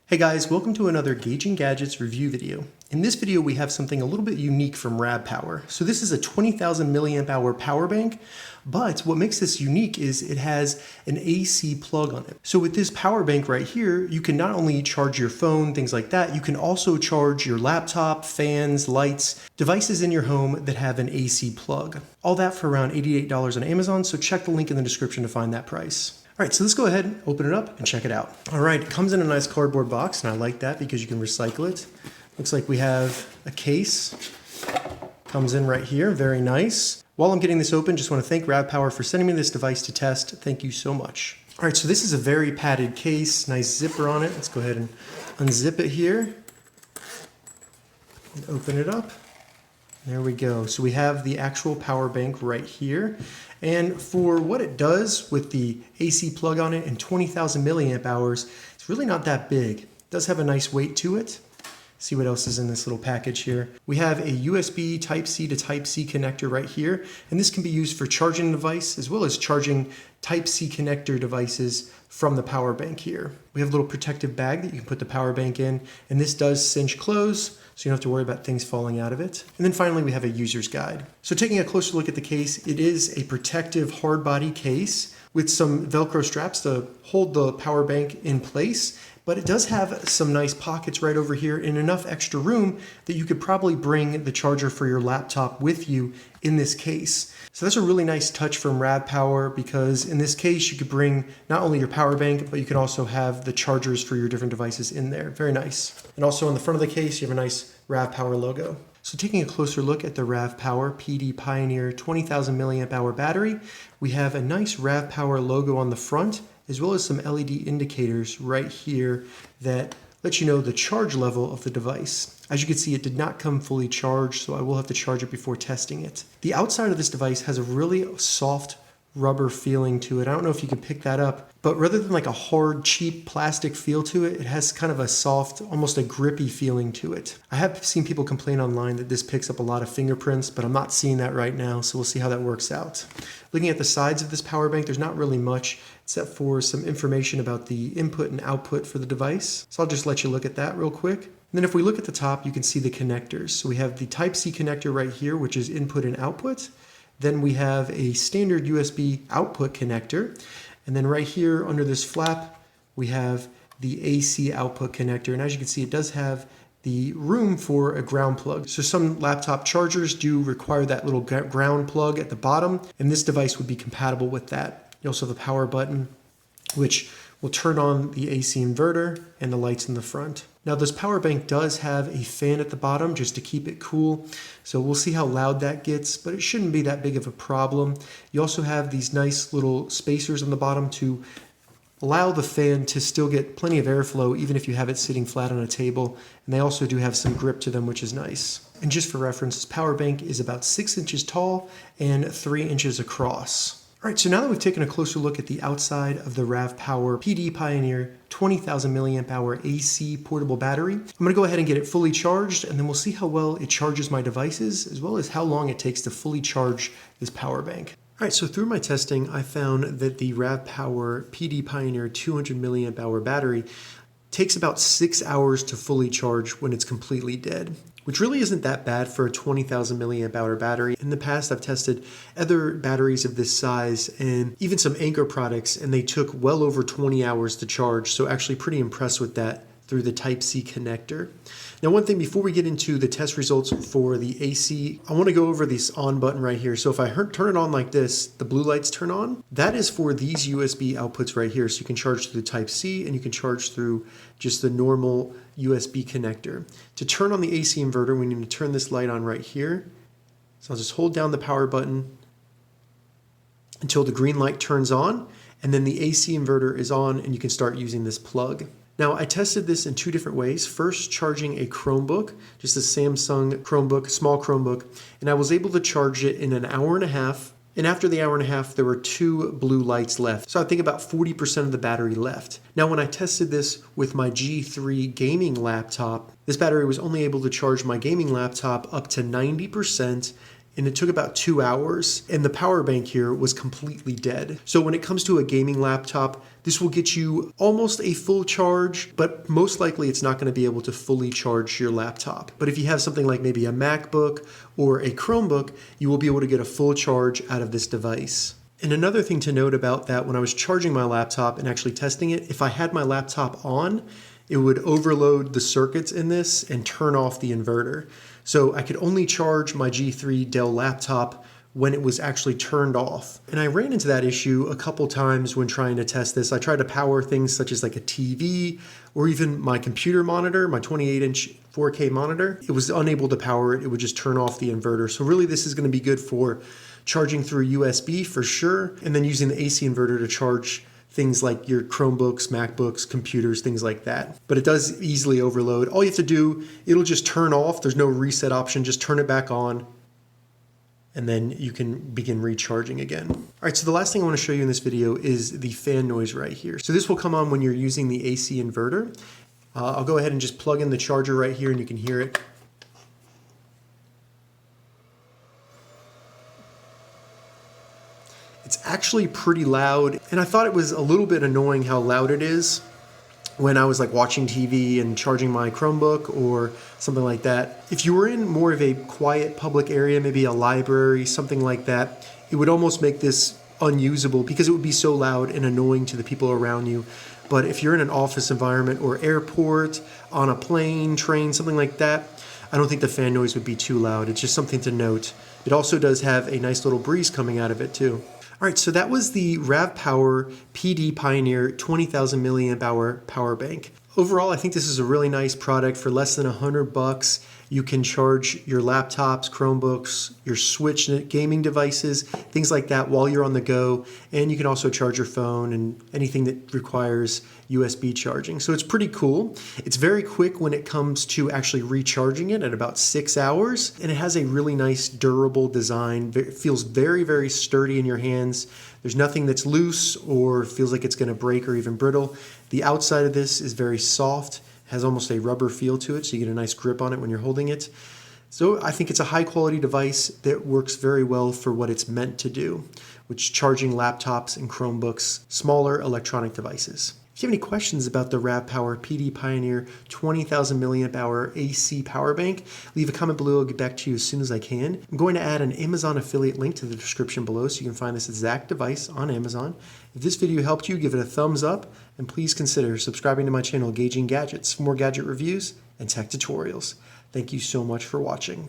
Hey guys, welcome to another Gauging Gadgets review video. In this video we have something a little bit unique from RavPower. So this is a 20,000 milliamp hour power bank, but what makes this unique is it has an AC plug on it. So with this power bank right here, you can not only charge your phone, things like that, you can also charge your laptop, fans, lights, devices in your home that have an AC plug. All that for around $88 on Amazon, so check the link in the description to find that price. All right, so let's go ahead and open it up and check it out. All right, it comes in a nice cardboard box, and I like that because you can recycle it. Looks like we have a case. Comes in right here, very nice. While I'm getting this open, just want to thank RavPower for sending me this device to test. Thank you so much. All right, so this is a very padded case, nice zipper on it. Let's go ahead and unzip it here and open it up. There we go. So we have the actual power bank right here. And for what it does with the AC plug on it and 20,000 milliamp hours, it's really not that big. It does have a nice weight to it. See what else is in this little package here. We have a USB Type-C to Type-C connector right here, and this can be used for charging the device as well as charging Type-C connector devices from the power bank here. We have a little protective bag that you can put the power bank in, and this does cinch close, so you don't have to worry about things falling out of it. And then finally, we have a user's guide. So taking a closer look at the case, it is a protective hard body case with some Velcro straps to hold the power bank in place. But it does have some nice pockets right over here and enough extra room that you could probably bring the charger for your laptop with you in this case. So that's a really nice touch from RavPower because in this case you could bring not only your power bank, but you can also have the chargers for your different devices in there. Very nice. And also on the front of the case you have a nice RavPower logo. So taking a closer look at the RavPower PD Pioneer 20,000 milliamp hour battery, we have a nice RavPower logo on the front, as well as some LED indicators right here that let you know the charge level of the device. As you can see, it did not come fully charged, so I will have to charge it before testing it. The outside of this device has a really soft rubber feeling to it. I don't know if you can pick that up, but rather than like a hard, cheap plastic feel to it, it has kind of a soft, almost a grippy feeling to it. I have seen people complain online that this picks up a lot of fingerprints, but I'm not seeing that right now, so we'll see how that works out. Looking at the sides of this power bank, there's not really much except for some information about the input and output for the device. So I'll just let you look at that real quick. And then if we look at the top, you can see the connectors. So we have the Type-C connector right here, which is input and output. Then we have a standard USB output connector. And then right here under this flap, we have the AC output connector. And as you can see, it does have the room for a ground plug. So some laptop chargers do require that little ground plug at the bottom, and this device would be compatible with that. You also have a power button, which will turn on the AC inverter and the lights in the front. Now this power bank does have a fan at the bottom just to keep it cool. So we'll see how loud that gets, but it shouldn't be that big of a problem. You also have these nice little spacers on the bottom to allow the fan to still get plenty of airflow even if you have it sitting flat on a table. And they also do have some grip to them, which is nice. And just for reference, this power bank is about 6 inches tall and 3 inches across. All right, so now that we've taken a closer look at the outside of the RavPower PD Pioneer 20,000 milliamp hour AC portable battery, I'm gonna go ahead and get it fully charged, and then we'll see how well it charges my devices, as well as how long it takes to fully charge this power bank. All right, so through my testing, I found that the RavPower PD Pioneer 200 milliamp hour battery takes about 6 hours to fully charge when it's completely dead, which really isn't that bad for a 20,000 milliamp hour battery. In the past, I've tested other batteries of this size and even some Anker products, and they took well over 20 hours to charge, so actually pretty impressed with that through the Type-C connector. Now, one thing before we get into the test results for the AC, I want to go over this on button right here. So if I turn it on like this, the blue lights turn on. That is for these USB outputs right here. So you can charge through the Type-C and you can charge through just the normal USB connector. To turn on the AC inverter, we need to turn this light on right here. So I'll just hold down the power button until the green light turns on, and then the AC inverter is on and you can start using this plug. Now, I tested this in 2 different ways. First, charging a Chromebook, just a Samsung Chromebook, small Chromebook, and I was able to charge it in an hour and a half. And after the hour and a half, there were 2 blue lights left. So I think about 40% of the battery left. Now, when I tested this with my G3 gaming laptop, this battery was only able to charge my gaming laptop up to 90% and it took about 2 hours, and the power bank here was completely dead. So when it comes to a gaming laptop, this will get you almost a full charge, but most likely it's not going to be able to fully charge your laptop. But if you have something like maybe a MacBook or a Chromebook, you will be able to get a full charge out of this device. And another thing to note about that, when I was charging my laptop and actually testing it, if I had my laptop on, it would overload the circuits in this and turn off the inverter. So I could only charge my G3 Dell laptop when it was actually turned off. And I ran into that issue a couple times when trying to test this. I tried to power things such as like a TV or even my computer monitor, my 28-inch 4K monitor. It was unable to power it. It would just turn off the inverter. So really this is going to be good for charging through USB for sure, and then using the AC inverter to charge things like your Chromebooks, MacBooks, computers, things like that. But it does easily overload. All you have to do, it'll just turn off. There's no reset option. Just turn it back on, and then you can begin recharging again. All right, so the last thing I want to show you in this video is the fan noise right here. So this will come on when you're using the AC inverter. I'll go ahead and just plug in the charger right here, and you can hear it. It's actually pretty loud, and I thought it was a little bit annoying how loud it is when I was like watching TV and charging my Chromebook or something like that. If you were in more of a quiet public area, maybe a library, something like that, it would almost make this unusable because it would be so loud and annoying to the people around you. But if you're in an office environment or airport, on a plane, train, something like that, I don't think the fan noise would be too loud. It's just something to note. It also does have a nice little breeze coming out of it too. All right, so that was the RavPower PD Pioneer 20,000 milliamp hour power bank. Overall, I think this is a really nice product for less than $100. You can charge your laptops, Chromebooks, your Switch gaming devices, things like that while you're on the go. And you can also charge your phone and anything that requires USB charging. So it's pretty cool. It's very quick when it comes to actually recharging it at about 6 hours. And it has a really nice durable design. It feels very, very sturdy in your hands. There's nothing that's loose or feels like it's going to break or even brittle. The outside of this is very soft, has almost a rubber feel to it, so you get a nice grip on it when you're holding it. So I think it's a high quality device that works very well for what it's meant to do, which is charging laptops and Chromebooks, smaller electronic devices. If you have any questions about the RavPower PD Pioneer 20,000 milliamp hour AC power bank, leave a comment below. I'll get back to you as soon as I can. I'm going to add an Amazon affiliate link to the description below so you can find this exact device on Amazon. If this video helped you, give it a thumbs up, and please consider subscribing to my channel, Gauging Gadgets, for more gadget reviews and tech tutorials. Thank you so much for watching.